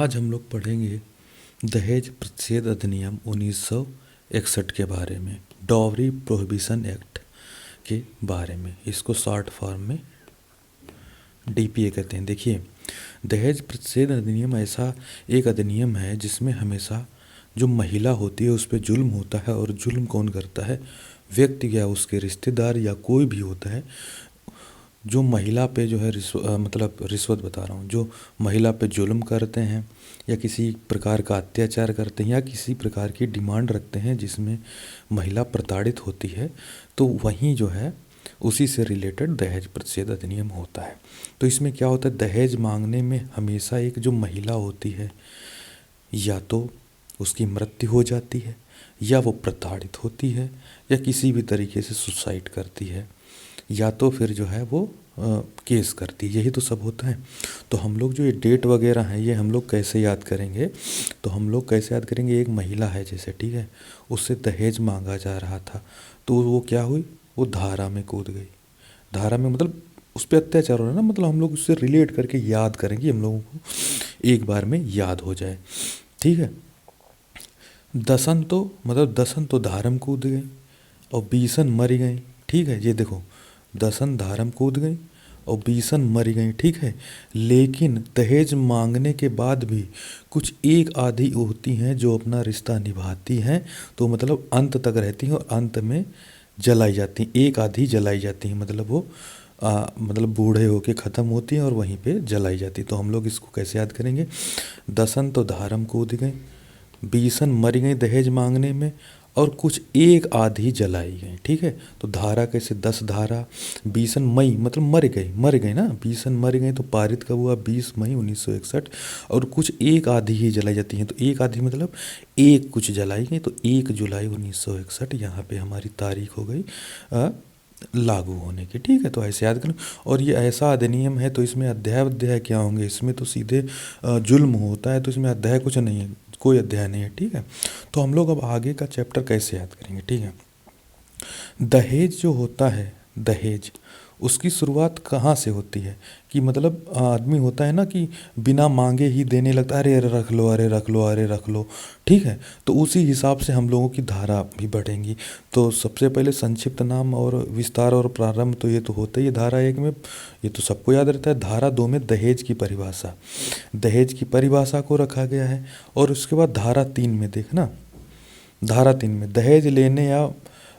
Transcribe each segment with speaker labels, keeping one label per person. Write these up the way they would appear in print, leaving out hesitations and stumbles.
Speaker 1: आज हम लोग पढ़ेंगे दहेज प्रतिषेध अधिनियम 1961 के बारे में, डॉवरी प्रोहिबिशन एक्ट के बारे में। इसको शॉर्ट फॉर्म में डीपीए कहते हैं। देखिए, दहेज प्रतिषेध अधिनियम ऐसा एक अधिनियम है जिसमें हमेशा जो महिला होती है उस पर जुल्म होता है। और जुल्म कौन करता है? व्यक्ति या उसके रिश्तेदार या कोई भी होता है जो महिला पे जो है रिश्वत बता रहा हूँ, जो महिला पे जुल्म करते हैं या किसी प्रकार का अत्याचार करते हैं या किसी प्रकार की डिमांड रखते हैं जिसमें महिला प्रताड़ित होती है, तो वहीं जो है उसी से रिलेटेड दहेज प्रतिषेध अधिनियम होता है। तो इसमें क्या होता है, दहेज मांगने में हमेशा एक जो महिला होती है या तो उसकी मृत्यु हो जाती है या वो प्रताड़ित होती है या किसी भी तरीके से सुसाइड करती है या तो फिर जो है वो केस करती है। यही तो सब होता है। तो हम लोग जो ये डेट वगैरह हैं ये हम लोग कैसे याद करेंगे? तो हम लोग कैसे याद करेंगे, एक महिला है जैसे, ठीक है, उससे दहेज मांगा जा रहा था तो वो क्या हुई, वो धारा में कूद गई। धारा में मतलब उस पर अत्याचार हो रहा है ना, मतलब हम लोग उससे रिलेट करके याद करेंगे, हम लोगों को एक बार में याद हो जाए, ठीक है। दसन तो धारा में कूद गई और बीसन मर गई, ठीक है। ये देखो, दसन धारा में कूद गई और बीसन मर गई, ठीक है। लेकिन दहेज मांगने के बाद भी कुछ एक आधी होती हैं जो अपना रिश्ता निभाती हैं, तो मतलब अंत तक रहती हैं और अंत में जलाई जाती हैं। एक आधी जलाई जाती हैं, मतलब वो मतलब बूढ़े होके ख़त्म होती हैं और वहीं पे जलाई जाती। तो हम लोग इसको कैसे याद करेंगे? दसन तो धारा में कूद गई, बीसन मर गई दहेज मांगने में और कुछ एक आधी जलाई गई, ठीक है। तो धारा कैसे, 10 धारा, बीसन मई मतलब मर गई ना, बीसन मर गई तो पारित कब हुआ? 20 मई 1961। और कुछ एक आधी ही जलाई जाती हैं, तो एक आधी मतलब एक कुछ जलाई गई, तो 1 जुलाई 1961 यहाँ पे हमारी तारीख हो गई लागू होने की, ठीक है। तो ऐसे याद करें। और ये ऐसा अधिनियम है तो इसमें अध्याय क्या होंगे? इसमें तो सीधे जुल्म होता है, तो इसमें अध्याय कुछ नहीं है, कोई अध्याय नहीं है, ठीक है। तो हम लोग अब आगे का चैप्टर कैसे याद करेंगे, ठीक है। दहेज जो होता है, दहेज उसकी शुरुआत कहाँ से होती है? कि मतलब आदमी होता है ना कि बिना मांगे ही देने लगता है, अरे अरे रख लो, अरे रख लो, अरे रख लो, ठीक है। तो उसी हिसाब से हम लोगों की धारा भी बढ़ेंगी। तो सबसे पहले संक्षिप्त नाम और विस्तार और प्रारंभ, तो ये तो होता ही है धारा 1 में, ये तो सबको याद रहता है। धारा 2 में दहेज की परिभाषा, दहेज की परिभाषा को रखा गया है। और उसके बाद धारा 3 में देखना, धारा 3 में दहेज लेने या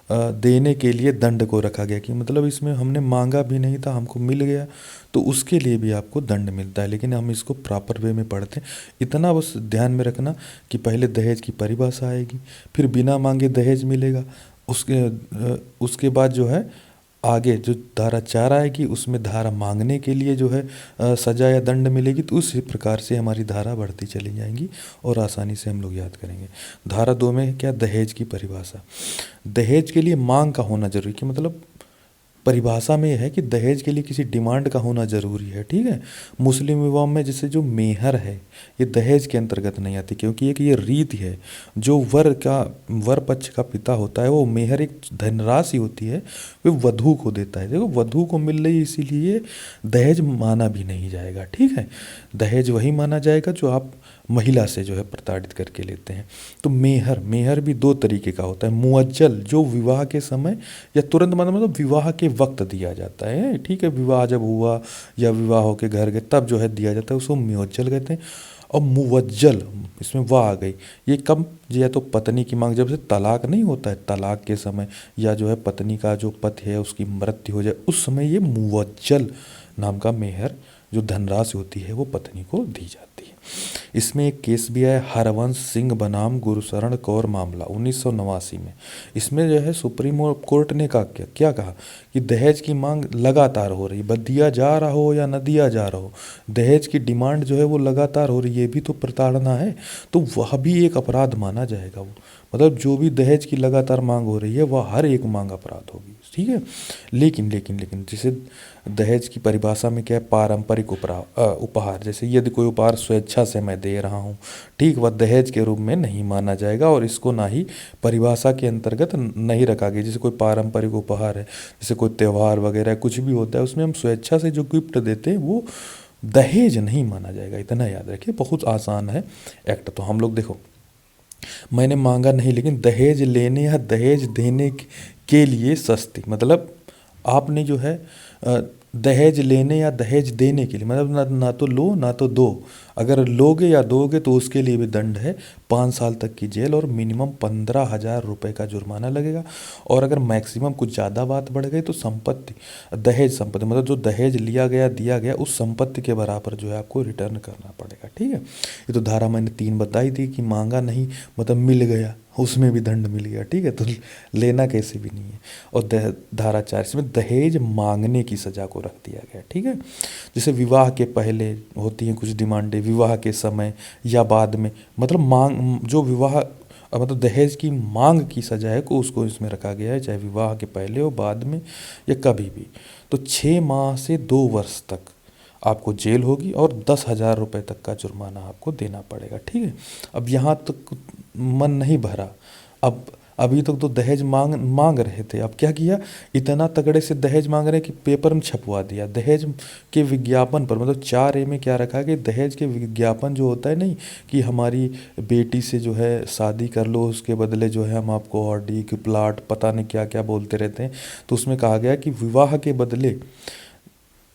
Speaker 1: देने के लिए दंड को रखा गया, कि मतलब इसमें हमने मांगा भी नहीं था, हमको मिल गया तो उसके लिए भी आपको दंड मिलता है। लेकिन हम इसको प्रॉपर वे में पढ़ते हैं। इतना बस ध्यान में रखना कि पहले दहेज की परिभाषा आएगी, फिर बिना मांगे दहेज मिलेगा, उसके बाद जो है आगे जो धारा 4 आएगी उसमें धारा मांगने के लिए जो है सजा या दंड मिलेगी। तो उसी प्रकार से हमारी धारा बढ़ती चली जाएंगी और आसानी से हम लोग याद करेंगे। धारा 2 में क्या? दहेज की परिभाषा। दहेज के लिए मांग का होना जरूरी, कि मतलब परिभाषा में यह है कि दहेज के लिए किसी डिमांड का होना ज़रूरी है, ठीक है। मुस्लिम विवाह में जैसे जो मेहर है ये दहेज के अंतर्गत नहीं आती, क्योंकि एक ये रीत है, जो वर पक्ष का पिता होता है वो मेहर एक धनराशि होती है, वो वधू को देता है। देखो, वधू को मिल रही है, इसीलिए दहेज माना भी नहीं जाएगा, ठीक है। दहेज वही माना जाएगा जो आप महिला से जो है प्रताड़ित करके लेते हैं। तो मेहर भी 2 तरीके का होता है। मुअज्जल, जो विवाह के समय या तुरंत मतलब विवाह के वक्त दिया जाता है, ठीक है। विवाह जब हुआ या विवाह होके घर गए तब जो है दिया जाता है, उसको मुअज्जल कहते हैं। और मुवज्जल, इसमें वाह आ गई, ये कब? या तो पत्नी की मांग, जब से तलाक नहीं होता है, तलाक के समय, या जो है पत्नी का जो पति है उसकी मृत्यु हो जाए, उस समय ये मुवज्जल नाम का मेहर जो धनराशि होती है वो पत्नी को दी जाती है। इसमें एक केस भी है, हरवंश सिंह बनाम गुरुशरण कौर मामला 1989 में। इसमें जो है सुप्रीम कोर्ट ने क्या कहा कि दहेज की मांग लगातार हो रही है, दिया जा रहा हो या न दिया जा रहा हो, दहेज की डिमांड जो है वो लगातार हो रही है, ये भी तो प्रताड़ना है, तो वह भी एक अपराध माना जाएगा। वो मतलब जो भी दहेज की लगातार मांग हो रही है वह हर एक मांग अपराध होगी, ठीक है। लेकिन जैसे दहेज की परिभाषा में क्या है? पारंपरिक उपहार, जैसे यदि कोई उपहार स्वेच्छा से मैं दे रहा हूँ, ठीक, वह दहेज के रूप में नहीं माना जाएगा और इसको ना ही परिभाषा के अंतर्गत नहीं रखा गया। जैसे कोई पारंपरिक उपहार है, जैसे कोई त्यौहार वगैरह कुछ भी होता है, उसमें हम स्वेच्छा से जो गिफ्ट देते हैं वो दहेज नहीं माना जाएगा, इतना याद रखिए, बहुत आसान है एक्ट। तो हम लोग देखो, मैंने मांगा नहीं, लेकिन दहेज लेने या दहेज देने के लिए सस्ती, मतलब आपने जो है दहेज लेने या दहेज देने के लिए, मतलब ना तो लो ना तो दो, अगर लोगे या दोगे तो उसके लिए भी दंड है 5 साल तक की जेल और मिनिमम 15,000 रुपये का जुर्माना लगेगा। और अगर मैक्सिमम कुछ ज़्यादा बात बढ़ गई तो संपत्ति, दहेज संपत्ति, मतलब जो दहेज लिया गया दिया गया उस संपत्ति के बराबर जो है आपको रिटर्न करना पड़ेगा। ठीक है, ये तो धारा मैंने 3 बताई थी कि मांगा नहीं मतलब मिल गया, उसमें भी दंड मिल गया। ठीक है, तो लेना कैसे भी नहीं है। और धारा 4 इसमें दहेज मांगने की सज़ा को रख दिया गया। ठीक है, जैसे विवाह के पहले होती हैं कुछ डिमांडें, विवाह के समय या बाद में, मतलब मांग जो विवाह मतलब दहेज की मांग की सजा है को उसको इसमें रखा गया है, चाहे विवाह के पहले हो बाद में या कभी भी। तो 6 माह से 2 वर्ष तक आपको जेल होगी और 10,000 रुपये तक का जुर्माना आपको देना पड़ेगा। ठीक है, अब यहाँ तक मन नहीं भरा, अब अभी तक तो दहेज मांग रहे थे, अब क्या किया, इतना तगड़े से दहेज मांग रहे कि पेपर में छपवा दिया दहेज के विज्ञापन पर। मतलब 4A में क्या रखा कि दहेज के विज्ञापन जो होता है नहीं, कि हमारी बेटी से जो है शादी कर लो, उसके बदले जो है हम आपको ऑडी की प्लाट पता नहीं क्या क्या बोलते रहते हैं। तो उसमें कहा गया कि विवाह के बदले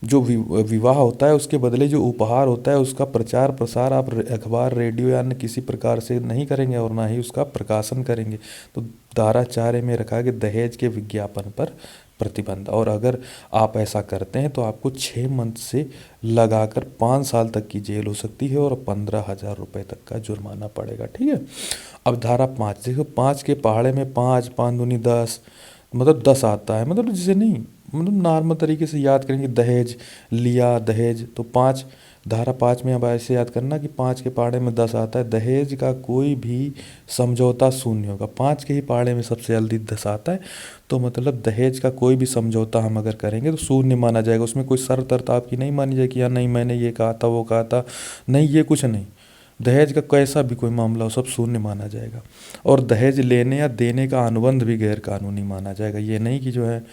Speaker 1: जो विवाह होता है उसके बदले जो उपहार होता है उसका प्रचार प्रसार आप अखबार रेडियो या अन्य किसी प्रकार से नहीं करेंगे और ना ही उसका प्रकाशन करेंगे। तो धारा 4A में रखा है कि दहेज के विज्ञापन पर प्रतिबंध, और अगर आप ऐसा करते हैं तो आपको 6 मंथ से लगाकर 5 साल तक की जेल हो सकती है और 15,000 रुपये तक का जुर्माना पड़ेगा। ठीक है, अब धारा 5 देखो, 5 के पहाड़े में 5 5 दूनी 10, मतलब 10 आता है, मतलब जिसे नहीं, मतलब नॉर्मल तरीके से याद करेंगे, दहेज लिया दहेज तो 5, धारा 5 में अब ऐसे याद करना कि 5 के पहाड़े में 10 आता है, दहेज का कोई भी समझौता शून्य होगा। 5 के ही पहाड़े में सबसे जल्दी 10 आता है, तो मतलब दहेज का कोई भी समझौता हम अगर करेंगे तो शून्य माना जाएगा। उसमें कोई शर्त अर्त आपकी नहीं मानी जाएगी, या नहीं मैंने ये कहा था वो कहा था, नहीं ये कुछ नहीं। दहेज का कैसा भी कोई मामला हो सब शून्य माना जाएगा। और दहेज लेने या देने का अनुबंध भी गैर कानूनी माना जाएगा। ये नहीं कि जो है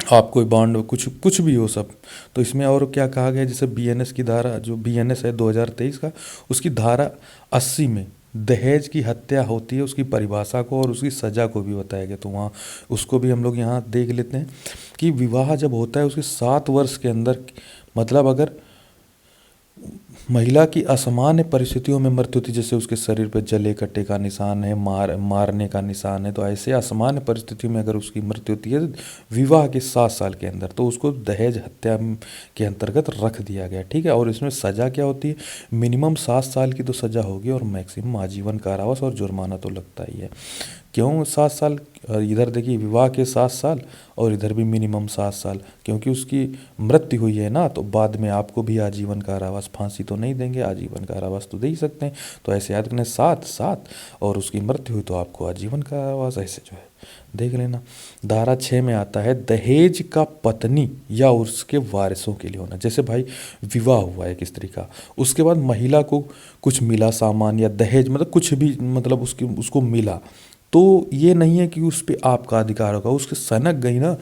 Speaker 1: आप कोई बॉन्ड कुछ कुछ भी हो सब। तो इसमें और क्या कहा गया, जैसे BNS की धारा, जो BNS है 2023 का, उसकी धारा 80 में दहेज की हत्या होती है उसकी परिभाषा को और उसकी सज़ा को भी बताया गया। तो वहाँ उसको भी हम लोग यहाँ देख लेते हैं कि विवाह जब होता है उसके 7 वर्ष के अंदर, मतलब अगर महिला की असामान्य परिस्थितियों में मृत्यु होती, जैसे उसके शरीर पर जले कटे का निशान है, मारने का निशान है, तो ऐसे असामान्य परिस्थितियों में अगर उसकी मृत्यु होती है विवाह के 7 साल के अंदर, तो उसको दहेज हत्या के अंतर्गत रख दिया गया। ठीक है, और इसमें सज़ा क्या होती है, मिनिमम 7 साल की तो सज़ा होगी और मैक्सिमम आजीवन कारावास और जुर्माना तो लगता ही है। क्यों 7 साल, इधर देखिए विवाह के 7 साल और इधर भी मिनिमम 7 साल, क्योंकि उसकी मृत्यु हुई है ना, तो बाद में आपको भी आजीवन कारावास, फांसी तो नहीं देंगे, आजीवन कारावास तो दे ही सकते हैं। तो ऐसे याद करना 7 7 और उसकी मृत्यु हुई तो आपको आजीवन कारावास, ऐसे जो है देख लेना। धारा 6 में आता है दहेज का पत्नी या उसके वारिसों के लिए होना। जैसे भाई विवाह हुआ है एक स्त्री का, उसके बाद महिला को कुछ मिला सामान या दहेज, मतलब कुछ भी, मतलब उसको मिला, तो ये नहीं है कि उस पर आपका अधिकार होगा, उसके सनक गई ना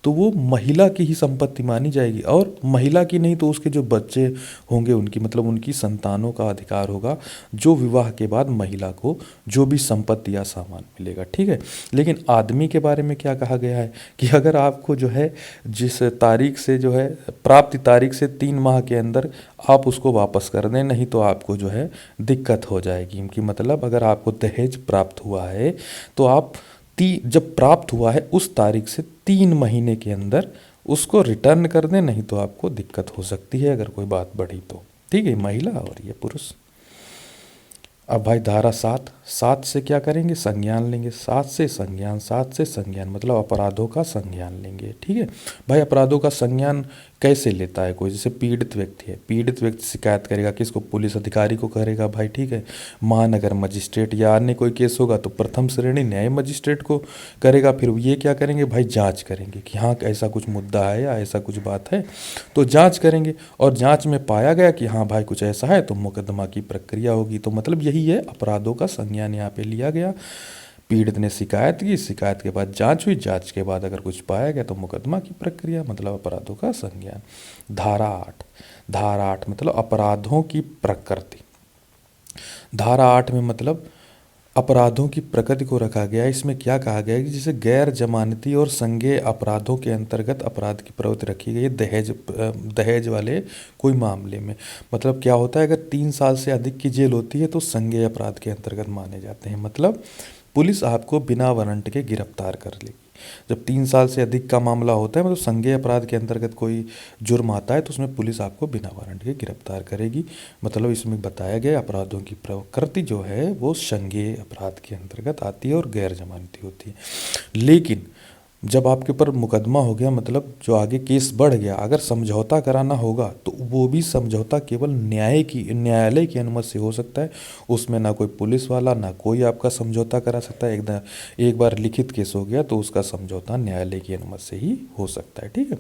Speaker 1: तो वो महिला की ही संपत्ति मानी जाएगी। और महिला की नहीं तो उसके जो बच्चे होंगे उनकी, मतलब उनकी संतानों का अधिकार होगा, जो विवाह के बाद महिला को जो भी संपत्ति या सामान मिलेगा। ठीक है, लेकिन आदमी के बारे में क्या कहा गया है कि अगर आपको जो है जिस तारीख से जो है प्राप्ति तारीख से 3 माह के अंदर आप उसको वापस कर दें, नहीं तो आपको जो है दिक्कत हो जाएगी। कि मतलब अगर आपको दहेज प्राप्त हुआ है तो आप जब प्राप्त हुआ है उस तारीख से 3 महीने के अंदर उसको रिटर्न कर दें, नहीं तो आपको दिक्कत हो सकती है अगर कोई बात बढ़ी तो। ठीक है, महिला और ये पुरुष। अब भाई धारा 7 से क्या करेंगे, संज्ञान लेंगे, 7 से संज्ञान मतलब अपराधों का संज्ञान लेंगे। ठीक है भाई, अपराधों का संज्ञान कैसे लेता है कोई, जैसे पीड़ित व्यक्ति है, पीड़ित व्यक्ति शिकायत करेगा किसको, पुलिस अधिकारी को करेगा भाई। ठीक है, महानगर मजिस्ट्रेट या अन्य कोई केस होगा तो प्रथम श्रेणी न्याय मजिस्ट्रेट को करेगा। फिर ये क्या करेंगे भाई, जांच करेंगे कि हाँ ऐसा कुछ मुद्दा है या ऐसा कुछ बात है, तो जांच करेंगे और जांच में पाया गया कि हाँ भाई कुछ ऐसा है तो मुकदमा की प्रक्रिया होगी। तो मतलब यही है, अपराधों का संज्ञान यहाँ पे लिया गया। पीड़ित ने शिकायत की, शिकायत के बाद जांच हुई, जांच के बाद अगर कुछ पाया गया तो मुकदमा की प्रक्रिया, मतलब अपराधों का संज्ञान। धारा 8, धारा 8 मतलब अपराधों की प्रकृति। धारा 8 में मतलब अपराधों की प्रकृति को रखा गया है। इसमें क्या कहा गया है कि जैसे गैर जमानती और संज्ञेय अपराधों के अंतर्गत अपराध की प्रवृत्ति रखी गई है। दहेज वाले कोई मामले में मतलब क्या होता है, अगर 3 साल से अधिक की जेल होती है तो संज्ञेय अपराध के अंतर्गत माने जाते हैं। मतलब पुलिस आपको बिना वारंट के गिरफ्तार कर लेगी। जब 3 साल से अधिक का मामला होता है, मतलब संज्ञेय अपराध के अंतर्गत कोई जुर्म आता है तो उसमें पुलिस आपको बिना वारंट के गिरफ्तार करेगी। मतलब इसमें बताया गया अपराधों की प्रकृति जो है वो संज्ञेय अपराध के अंतर्गत आती है और गैर जमानती होती है। लेकिन जब आपके ऊपर मुकदमा हो गया, मतलब जो आगे केस बढ़ गया, अगर समझौता कराना होगा तो वो भी समझौता केवल न्यायालय की अनुमति से हो सकता है। उसमें ना कोई पुलिस वाला ना कोई आपका समझौता करा सकता है। एक बार लिखित केस हो गया तो उसका समझौता न्यायालय की अनुमति से ही हो सकता है। ठीक है।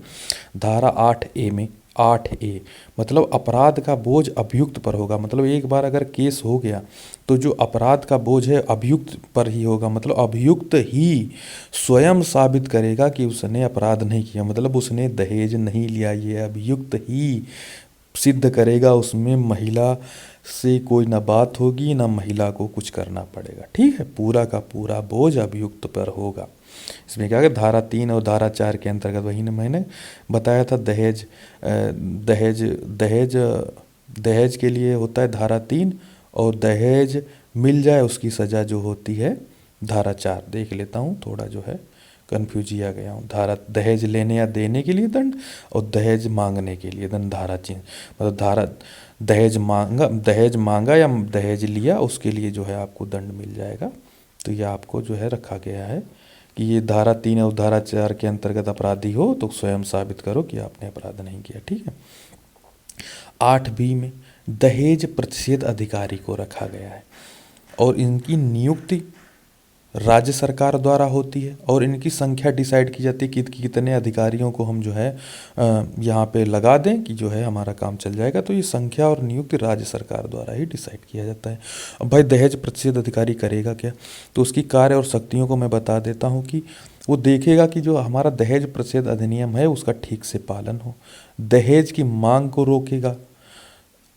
Speaker 1: धारा 8A में 8A मतलब अपराध का बोझ अभियुक्त पर होगा। मतलब एक बार अगर केस हो गया तो जो अपराध का बोझ है अभियुक्त पर ही होगा। मतलब अभियुक्त ही स्वयं साबित करेगा कि उसने अपराध नहीं किया, मतलब उसने दहेज नहीं लिया, ये अभियुक्त ही सिद्ध करेगा। उसमें महिला से कोई ना बात होगी ना महिला को कुछ करना पड़ेगा। ठीक है। पूरा का पूरा बोझ अभियुक्त पर होगा। इसमें क्या है, धारा 3 और धारा 4 के अंतर्गत वही ना मैंने बताया था, दहेज के लिए होता है धारा 3 और दहेज मिल जाए उसकी सज़ा जो होती है धारा 4। देख लेता हूँ, थोड़ा जो है कन्फ्यूज आ गया हूँ। धारा दहेज लेने या देने के लिए दंड और दहेज मांगने के लिए दंड। धारा चेंज मतलब धारा दहेज मांगा या दहेज लिया उसके लिए जो है आपको दंड मिल जाएगा। तो ये आपको जो है रखा गया है कि ये धारा 3 और धारा 4 के अंतर्गत अपराधी हो तो स्वयं साबित करो कि आपने अपराध नहीं किया। ठीक है। 8B में दहेज प्रतिषेध अधिकारी को रखा गया है और इनकी नियुक्ति राज्य सरकार द्वारा होती है और इनकी संख्या डिसाइड की जाती है कि कितने अधिकारियों को हम जो है यहाँ पे लगा दें कि जो है हमारा काम चल जाएगा। तो ये संख्या और नियुक्ति राज्य सरकार द्वारा ही डिसाइड किया जाता है। अब भाई दहेज प्रतिषेध अधिकारी करेगा क्या, तो उसकी कार्य और शक्तियों को मैं बता देता हूँ कि वो देखेगा कि जो हमारा दहेज प्रतिषेध अधिनियम है उसका ठीक से पालन हो, दहेज की मांग को रोकेगा,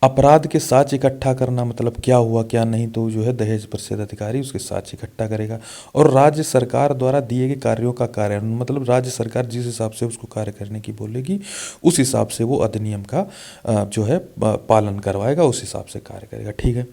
Speaker 1: अपराध के साक्ष्य इकट्ठा करना, मतलब क्या हुआ क्या नहीं, तो जो है दहेज प्रतिषेध अधिकारी उसके साक्ष्य इकट्ठा करेगा। और राज्य सरकार द्वारा दिए गए कार्यों का कार्यान्वयन, मतलब राज्य सरकार जिस हिसाब से उसको कार्य करने की बोलेगी उस हिसाब से वो अधिनियम का जो है पालन करवाएगा, उस हिसाब से कार्य करेगा। ठीक है।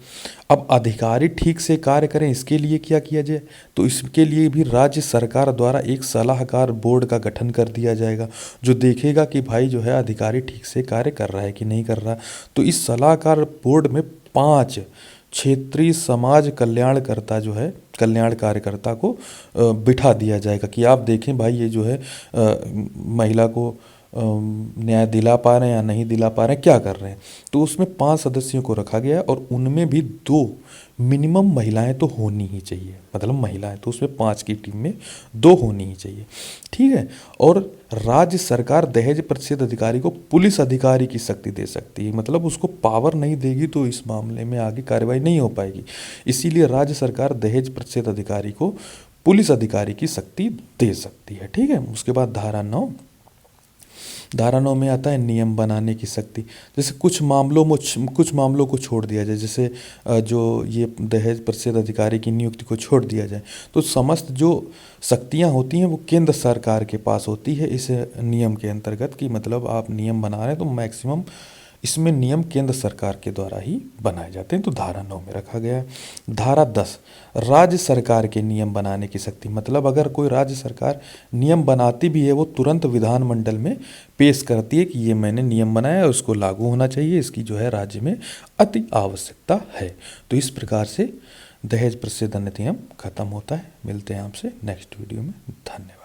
Speaker 1: अब अधिकारी ठीक से कार्य करें इसके लिए क्या किया जाए, तो इसके लिए भी राज्य सरकार द्वारा एक सलाहकार बोर्ड का गठन कर दिया जाएगा जो देखेगा कि भाई जो है अधिकारी ठीक से कार्य कर रहा है कि नहीं कर रहा। तो इस सलाहकार बोर्ड में 5 क्षेत्रीय समाज कल्याणकर्ता जो है कल्याण कार्यकर्ता को बिठा दिया जाएगा कि आप देखें भाई ये जो है महिला को न्याय दिला पा रहे हैं या नहीं दिला पा रहे हैं, क्या कर रहे हैं। तो उसमें 5 सदस्यों को रखा गया है और उनमें भी 2 मिनिमम महिलाएं तो होनी ही चाहिए। मतलब महिलाएं तो उसमें 5 की टीम में 2 होनी ही चाहिए। ठीक है। और राज्य सरकार दहेज प्रतिषेध अधिकारी को पुलिस अधिकारी की शक्ति दे सकती है, मतलब उसको पावर नहीं देगी तो इस मामले में आगे कार्रवाई नहीं हो पाएगी। इसीलिए राज्य सरकार दहेज प्रतिषेध अधिकारी को पुलिस अधिकारी की शक्ति दे सकती है। ठीक है। उसके बाद धारा 9 में आता है नियम बनाने की शक्ति। जैसे कुछ मामलों को छोड़ दिया जाए, जैसे जो ये दहेज प्रतिषेध अधिकारी की नियुक्ति को छोड़ दिया जाए तो समस्त जो शक्तियां होती हैं वो केंद्र सरकार के पास होती है इस नियम के अंतर्गत। कि मतलब आप नियम बना रहे हैं तो मैक्सिमम इसमें नियम केंद्र सरकार के द्वारा ही बनाए जाते हैं। तो धारा 9 में रखा गया है। धारा 10 राज्य सरकार के नियम बनाने की शक्ति। मतलब अगर कोई राज्य सरकार नियम बनाती भी है वो तुरंत विधानमंडल में पेश करती है कि ये मैंने नियम बनाया है, उसको लागू होना चाहिए, इसकी जो है राज्य में अति आवश्यकता है। तो इस प्रकार से दहेज प्रतिषेध अधिनियम खत्म होता है। मिलते हैं आपसे नेक्स्ट वीडियो में। धन्यवाद।